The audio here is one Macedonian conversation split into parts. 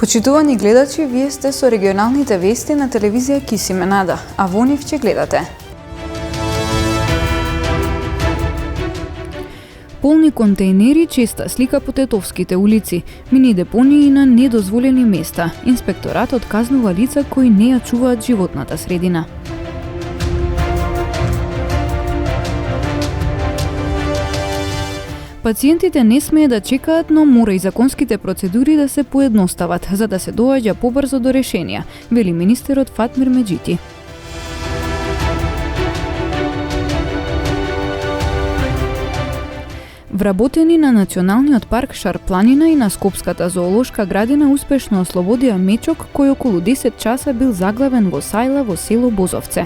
Почитувани гледачи, вие сте со регионалните вести на телевизија Кисименада, а во нив ќе гледате. Полни контейнери, честа слика по тетовските улици, мини депонии на недозволени места. Инспекторатот казнува лица кои не ја чуваат животната средина. Пациентите не смее да чекаат, но мора и законските процедури да се поедностават, за да се доаѓа побрзо до решенија, вели министерот Фатмир Меджити. Вработени на Националниот парк Шар-планина и на Скопската зоолошка градина успешно ослободија мечок кој околу 10 часа бил заглавен во сајла во село Бозовце.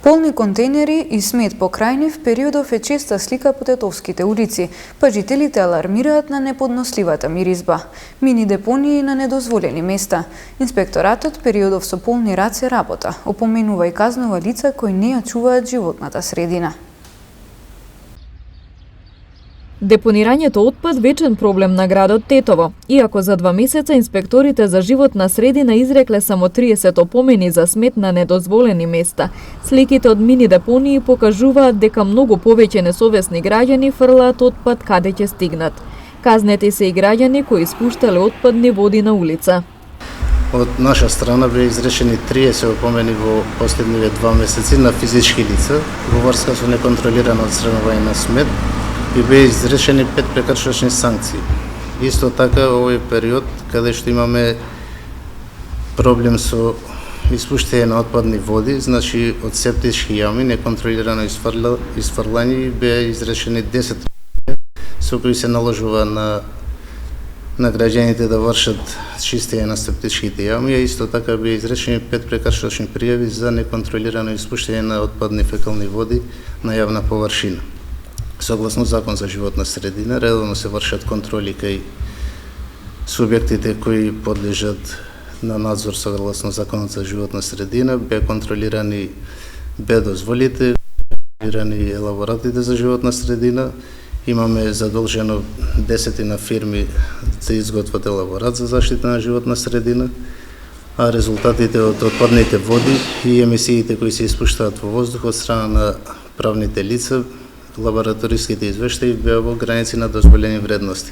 Полни контейнери и смет покрај нив периодов е честа слика по тетовските улици, па жителите алармираат на неподносливата миризба. Мини депонии на недозволени места. Инспекторатот периодов со полни раце работа, опоменува и казнува лица кои не ја чуваат животната средина. Депонирањето отпад вечен проблем на градот Тетово. Иако за 2 месеца инспекторите за животна средина изрекле само 30 опомени за смет на недозволени места, сликите од мини депонии покажуваат дека многу повеќе несовесни граѓани фрлаат отпад каде ќе стигнат. Казнети се и граѓани кои испуштале отпадни води на улица. Од наша страна беа изречени 30 опомени во последниве 2 месеци на физички лица во врска со неконтролирано отстранување на смет и беа изречени 5 прекршачни санкции. Исто така, овој период, каде што имаме проблем со испуштање на отпадни води, значи од септички јами, неконтролирано изфрлање, беа изречени 10 со кои се наложува на граѓаните да вршат чистење на септичките јами, а исто така беа изречени 5 прекршачни пријави за неконтролирано испуштање на отпадни фекални води на јавна површина. Согласно Закон за животна средина, редовно се вршат контроли кај субјектите кои подлежат на надзор согласно Законот за животна средина, беа контролирани дозволите, контролирани елаборатите за животна средина. Имаме задолжено 10 фирми да изготват елаборат за заштита на животна средина, а резултатите од отпадните води и емисиите кои се испуштаат во воздухот од страна на правните лица, лабораториските извештаи беа во граници на дозволени вредности.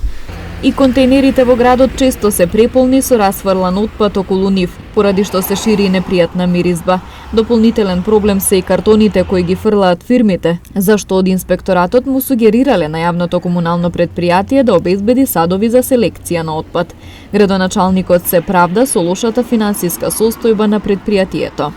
И контейнерите во градот често се преполни со расфрлан отпад околу нив, поради што се шири непријатна миризба. Дополнителен проблем се и картоните кои ги фрлаат фирмите, зашто од инспекторатот му сугерирале на јавното комунално претпријатие да обезбеди садови за селекција на отпад. Градоначалникот се правда со лошата финансиска состојба на претпријатието.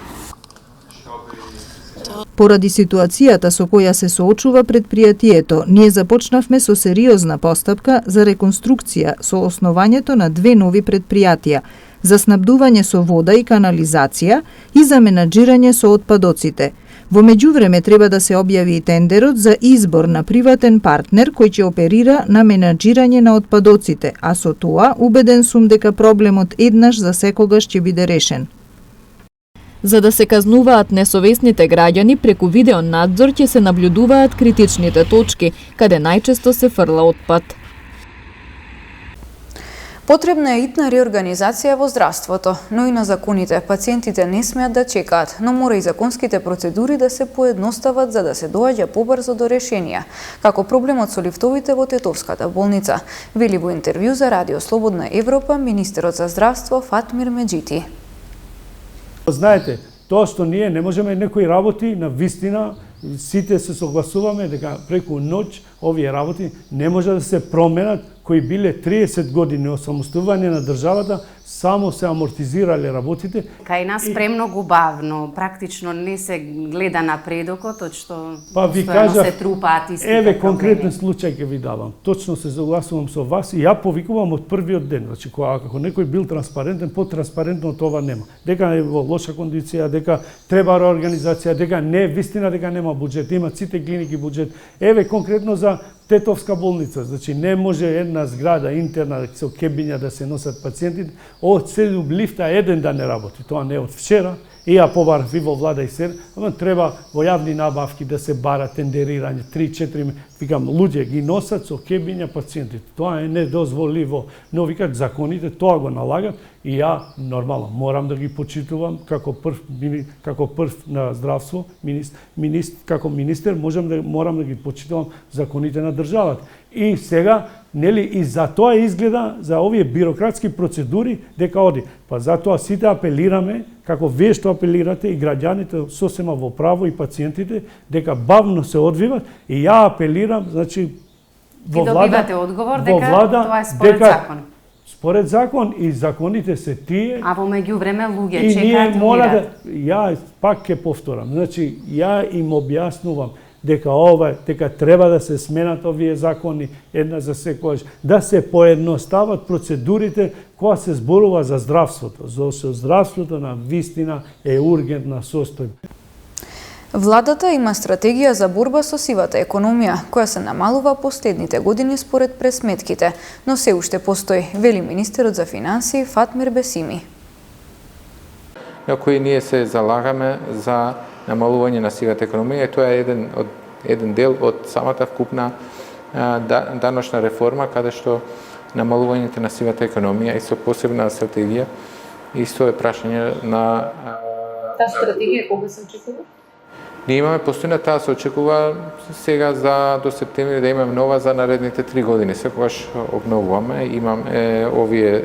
Поради ситуацијата со која се соочува претпријатието, ние започнавме со сериозна постапка за реконструкција со основањето на 2 нови претпријатија, за снабдување со вода и канализација и за менаџирање со отпадоците. Во меѓувреме треба да се објави и тендерот за избор на приватен партнер кој ќе оперира на менаџирање на отпадоците, а со тоа убеден сум дека проблемот еднаш за секогаш ќе биде решен. За да се казнуваат несовесните граѓани, преку видеонадзор ќе се наблюдуваат критичните точки, каде најчесто се фрла отпад. Потребна е итна реорганизација во здравството, но и на законите. Пациентите не смеат да чекаат, но мора и законските процедури да се поедностават за да се доаѓа побрзо до решенија, како проблемот со лифтовите во Тетовската болница, вели во интервју за Радио Слободна Европа министерот за здравство Фатмир Меджити. Знаете, тоа што ние не можеме некои работи на вистина, сите се согласуваме дека преку ноќ овие работи не може да се променат, кои биле 30 години осамостување на државата, само се амортизирале работите. Кај нас премногу бавно, практично не се гледа напредокот, од што ви кажа, се трупаат истите еве проблеми. конкретен случај ќе ви давам. Точно се согласувам со вас и ја повикувам од првиот ден. Значи, ако некој бил транспарентен, потранспарентно това нема. Дека е во лоша кондиција, дека треба реорганизација, дека не е вистина дека нема буџет, имаат сите клиники буџет. Еве конкретно за Тетовска болница, значи не може една зграда интерна со кебиња да се носат пациентите, од 7 лифта еден да не работи. Тоа не е од вчера, И ја побарав и во влада и се, ама треба во јавни набавки да се бара тендерирање, 3-4, викам, луѓе ги носат со кебиња пациентите. Тоа е недозволиво. Но викак законите тоа го налагат и ја нормално морам да ги почитувам како прв на здравство, како министер морам да ги почитувам законите на државата. И сега, нели, и за тоа изгледа, за овие бирократски процедури, дека оди. Па затоа сите апелираме, како вие што апелирате и граѓаните сосема во право и пациентите, дека бавно се одвиват и ја апелирам, значи, во влада... И добивате одговор дека тоа е според закон. Според закон и законите се тие... А во меѓувреме луѓе чекаат и ние мора да... Ја пак ќе повторам, значи, ја им објаснувам дека треба да се сменат овие закони една за секогаш, да се поедностават процедурите кога се зборува за здравството, зашто здравството на вистина е ургентна состојба. Владата има стратегија за борба со сивата економија, која се намалува последните години според пресметките, но се уште постои, вели министерот за финансии Фатмир Бесими. На кои ние се залагаме за намалување на сивата економија и тоа е еден дел од самата вкупна даночна реформа, каде што намалувањето на сивата економија и со посебна стратегија исто е прашање на... Таа стратегија кога се очекува? Ние имаме постојно, таа се очекува сега до септември да имаме нова за наредните 3 години. Секогаш обновуваме, имаме овие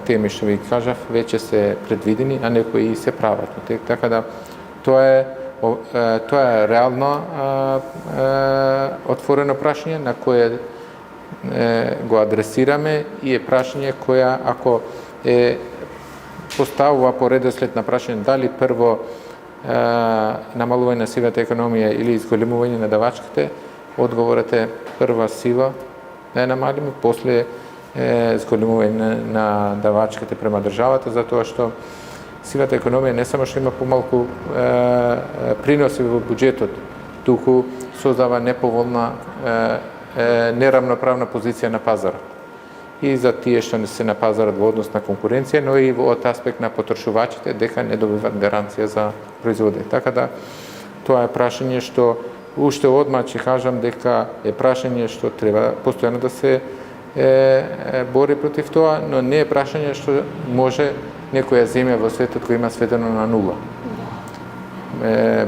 теми што ви кажав, веќе се предвидени, а некои се прават. Така да тоа е реално отворено прашање на кое го адресираме и е прашање која ако поставува по редослед на прашање дали прво намалување на сивата економија или изголемување на давачките, одговорот е прва сива да ја намалиме, после изголемување на давачките према државата, затоа што сивата економија не само што има помалку приноси во буџетот, туку создава неповолна, неравноправна позиција на пазарот. И за тие што не се на пазарот во однос на конкуренција, но и од аспект на потрошувачите, дека не добиват гаранција за производи. Така да, тоа е прашање што, уште одма ќе кажам дека е прашање што треба постојано да се бори против тоа, но не е прашање што може некоја земја во светот која има сведено на нула.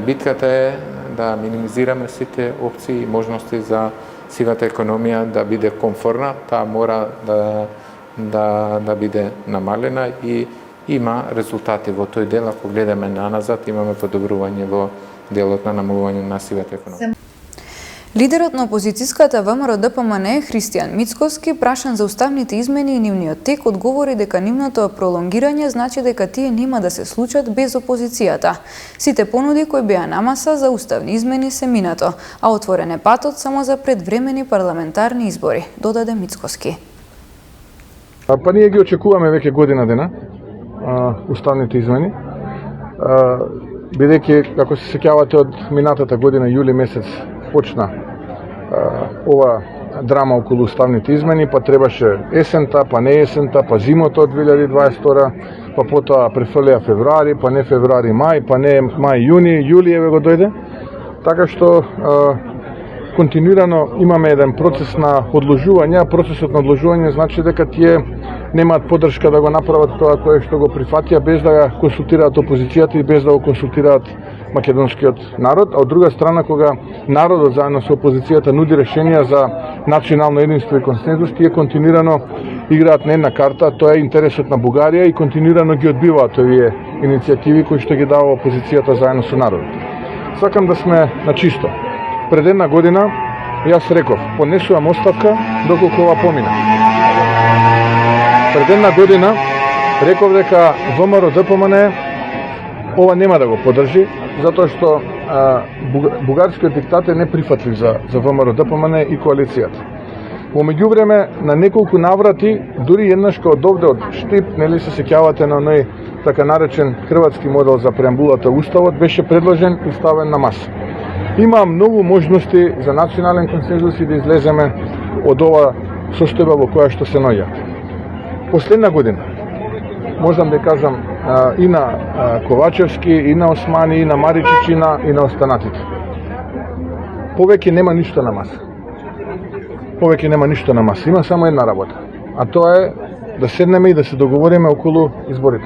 Битката е да минимизираме сите опции и можности за сивата економија да биде комфортна, таа мора да биде намалена и има резултати во тој дел. Ако гледаме наназад, имаме подобрување во делот на намалување на сивата економија. Лидерот на опозицијската ВМРО-ДПМН Христијан Мицкоски, прашан за уставните измени и нивниот тек, одговори дека нивното пролонгирање значи дека тие нема да се случат без опозицијата. Сите понуди кои беа на маса за уставни измени се минато, а отворен е патот само за предвремени парламентарни избори, додаде Мицкоски. Па ние ги очекуваме веќе година дена уставните измени, бидејќи, како се сеќавате, од минатата година, јули месец, почна ова драма околу уставните измени, па требаше есента, па не есента, па зимото од 2022, па потоа префрлеа февруари, па не февруари мај, па не мај јуни, јули еве го дојде. Така што континуирано имаме еден процес на одложување, а процесот на одложување значи дека тие немаат поддршка да го направат тоа кое што го прифатија без да ја консултираат опозицијата и без да го консултираат македонскиот народ, а од друга страна кога народот заедно со опозицијата нуди решенија за национално единство и консензус, тие континуирано играат на една карта, тоа е интересот на Бугарија и континуирано ги одбиваат овие иницијативи кои што ги дава опозицијата заедно со народот. Сакам да сме на чисто. Пред една година јас реков, поднесувам оставка доколку ова помина. Пред една година реков дека ВМРО-ДПМН ова нема да го поддржи, затоа што бугарскиот диктат е неприфатлив за ВМРО-ДПМН и коалицијата. Во меѓувреме, на неколку наврати, дури еднаш од овде од Штип, нели се сеќавате на оној така наречен хрватски модел за преамбулата Уставот, беше предложен и ставен на маса. Има многу можности за национален консензус и да излеземе од ова состојба во која што се наоѓа. Последна година, можам да кажам, и на Ковачевски, и на Османи, и на Маричич, и на останатите. Повеќе нема ништо на маса. Повеќе нема ништо на маса. Има само една работа. А тоа е да седнеме и да се договориме околу изборите.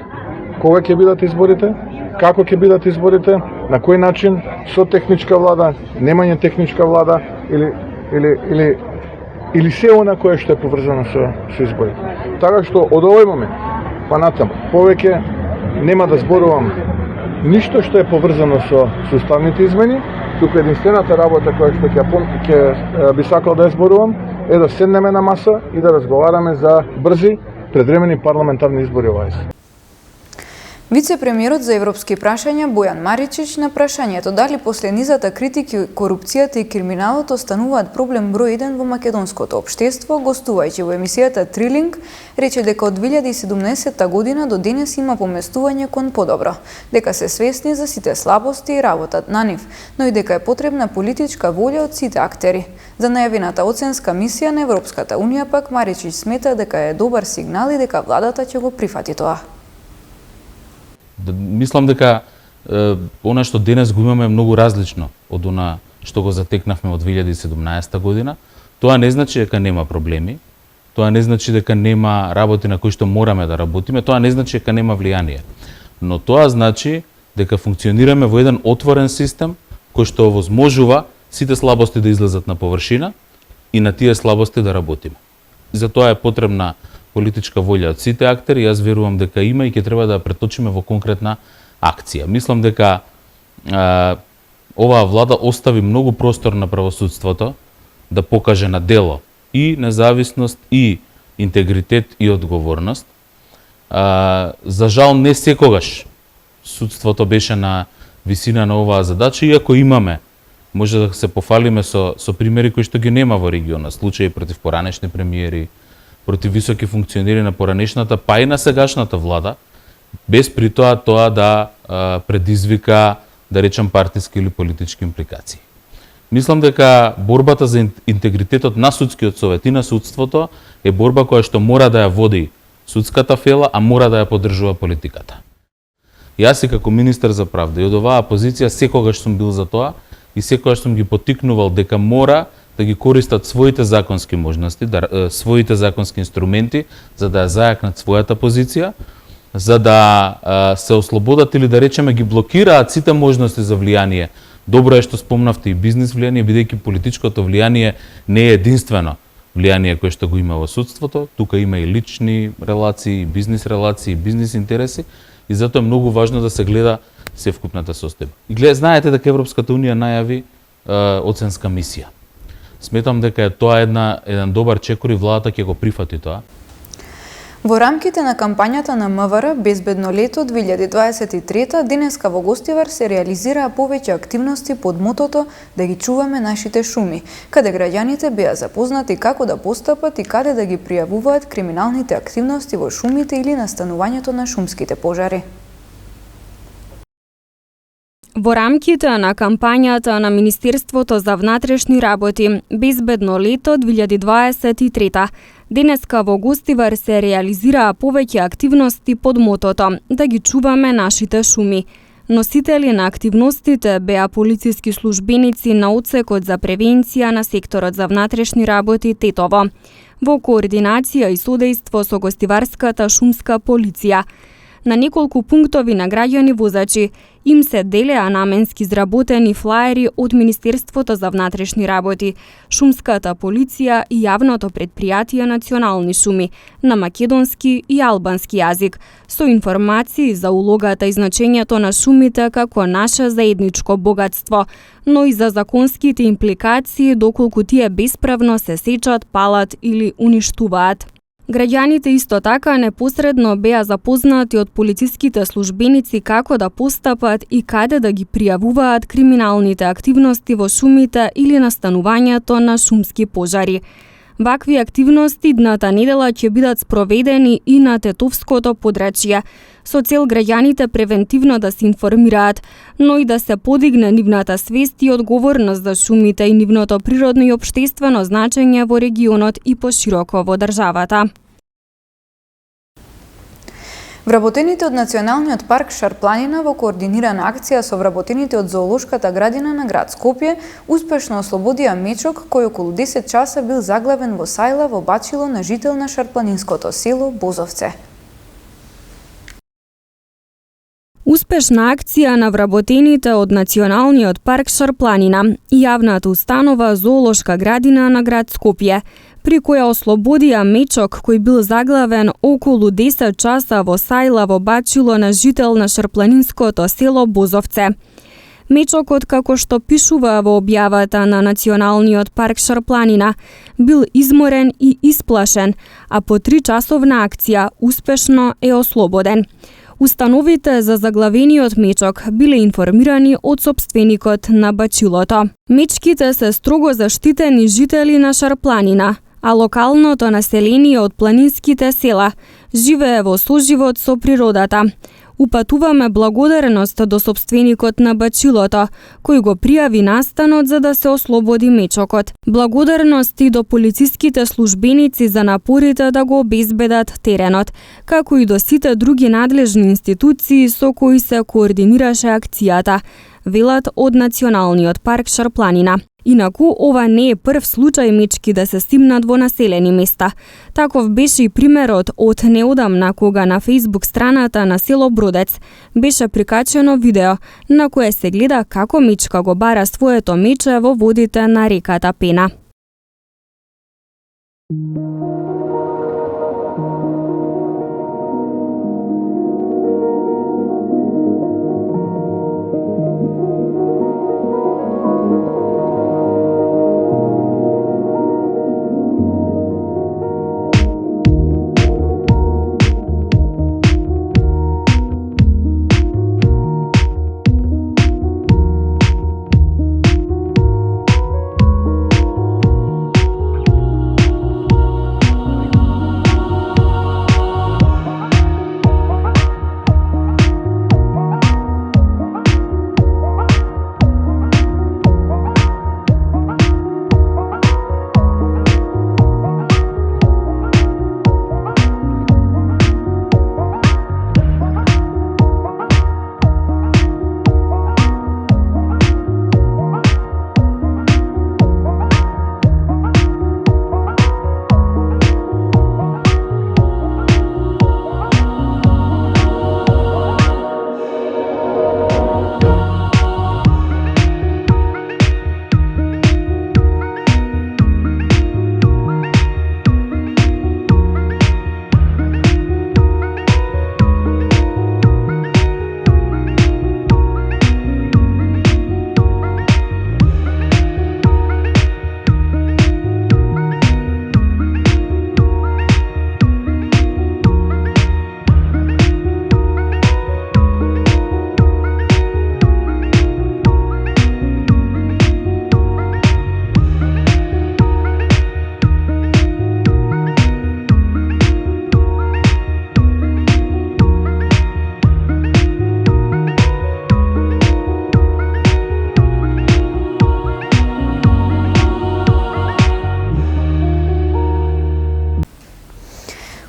Кога ќе бидат изборите? Како ќе бидат изборите? На кој начин? Со техничка влада? Немање техничка влада? Или се она кое што е поврзано со изборите. Така што од овој момент па натаму повеќе нема да зборувам ништо што е поврзано со уставните измени, туку единствената работа која што ќе би сакал да ја зборувам е да седнеме на маса и да разговараме за брзи предвремени парламентарни избори овај се. Вице-премиерот за европски прашања Бојан Маричич на прашањето дали после низата критики корупцијата и криминалот остануваат проблем број 1 во македонското општество, гостувајќи во емисијата Трилинг, рече дека од 2017 година до денес има поместување кон подобро, дека се свесни за сите слабости и работат на нив, но и дека е потребна политичка волја од сите актери. За најавената оценска мисија на Европската унија пак Маричич смета дека е добар сигнал и дека владата ќе го прифати тоа. Мислам дека она што денес го имаме многу различно од она што го затекнавме од 2017 година. Тоа не значи дека нема проблеми, тоа не значи дека нема работи на кои што мораме да работиме, тоа не значи дека нема влијание. Но тоа значи дека функционираме во еден отворен систем кој што овозможува сите слабости да излезат на површина и на тие слабости да работиме. За тоа е потребна политичка волја од сите актери, јас верувам дека има и ќе треба да ја преточиме во конкретна акција. Мислам дека оваа влада остави многу простор на правосудството да покаже на дело и независност, и интегритет, и одговорност. За жал, не секогаш судството беше на висина на оваа задача, иако имаме, може да се пофалиме со примери кои што ги нема во регионот, случаи против поранешни премиери, против високи функционери на поранешната, па и на сегашната влада, без при тоа да предизвика, да речем, партиски или политички импликации. Мислам дека борбата за интегритетот на судскиот совет и на судството е борба која што мора да ја води судската фела, а мора да ја поддржува политиката. Јас и како министер за правда и од оваа позиција секогаш сум бил за тоа и секогаш сум ги поттикнувал дека мора да ги користат своите законски можности, своите законски инструменти, за да ја зајакнат својата позиција, за да се ослободат или да речеме ги блокираат сите можности за влијание. Добро е што спомнавте и бизнис влијание, бидејќи политичкото влијание не е единствено влијание кое што го има во судството, тука има и лични релации, бизнис релации, бизнис интереси, и затоа е многу важно да се гледа севкупната состојба. И знаете дека Европската унија најави оценска мисија. Сметам дека е тоа еден добар чекор и владата ќе го прифати тоа. Во рамките на кампањата на МВР Безбедно лето 2023, денеска во Гостивар се реализираа повеќе активности под мотото да ги чуваме нашите шуми, каде граѓаните беа запознати како да постапат и каде да ги пријавуваат криминалните активности во шумите или настанувањето на шумските пожари. Во рамките на кампањата на Министерството за внатрешни работи Безбедно лето 2023, денеска во Гостивар се реализираа повеќе активности под мотото да ги чуваме нашите шуми. Носители на активностите беа полициски службеници на одсекот за превенција на секторот за внатрешни работи Тетово, во координација и содејство со Гостиварската шумска полиција. На неколку пунктови на граѓани возачи им се делеа наменски изработени флаери од Министерството за внатрешни работи, Шумската полиција и јавното предпријатие Национални шуми на македонски и албански јазик, со информации за улогата и значењето на шумите како наше заедничко богатство, но и за законските импликации доколку тие бесправно се сечат, палат или уништуваат. Граѓаните исто така непосредно беа запознати од полициските службеници како да постапат и каде да ги пријавуваат криминалните активности во шумите или настанувањето на шумски пожари. Вакви активности идната недела ќе бидат спроведени и на Тетовското подрачје, со цел граѓаните превентивно да се информираат, но и да се подигне нивната свест и одговорност за шумите и нивното природно и општествено значење во регионот и пошироко во државата. Вработените од Националниот парк Шарпланина во координирана акција со вработените од зоолошката градина на град Скопје успешно ослободија мечок кој околу 10 часа бил заглавен во сајла во бачило на жител на шарпланинското село Бозовце. Успешна акција на вработените од Националниот парк Шарпланина и јавната установа Зоолошка градина на град Скопје, при која ослободија мечок кој бил заглавен околу 10 часа во сајла во бачило на жител на шарпланинското село Бозовце. Мечокот, како што пишува во објавата на Националниот парк Шарпланина, бил изморен и исплашен, а по 3-часовна акција успешно е ослободен. Установите за заглавениот мечок биле информирани од сопственикот на бачилото. Мечките се строго заштитени жители на Шарпланина, а локалното население од планинските села живее во соживот со природата. Упатуваме благодарност до сопственикот на бачилото, кој го пријави настанот за да се ослободи мечокот. Благодарност и до полициските службеници за напорите да го обезбедат теренот, како и до сите други надлежни институции со кои се координираше акцијата, велат од Националниот парк Шарпланина. Инаку, ова не е прв случај мечки да се стимнат во населени места. Таков беше и примерот од неодамна кога на Facebook страната на село Бродец беше прикачено видео на кое се гледа како мечка го бара своето мече во водите на реката Пена.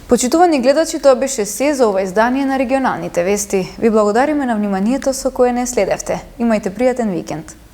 Почитувани гледачи, тоа беше се за ова издание на регионалните вести. Ви благодариме на вниманието со кое не следевте. Имајте пријатен викенд.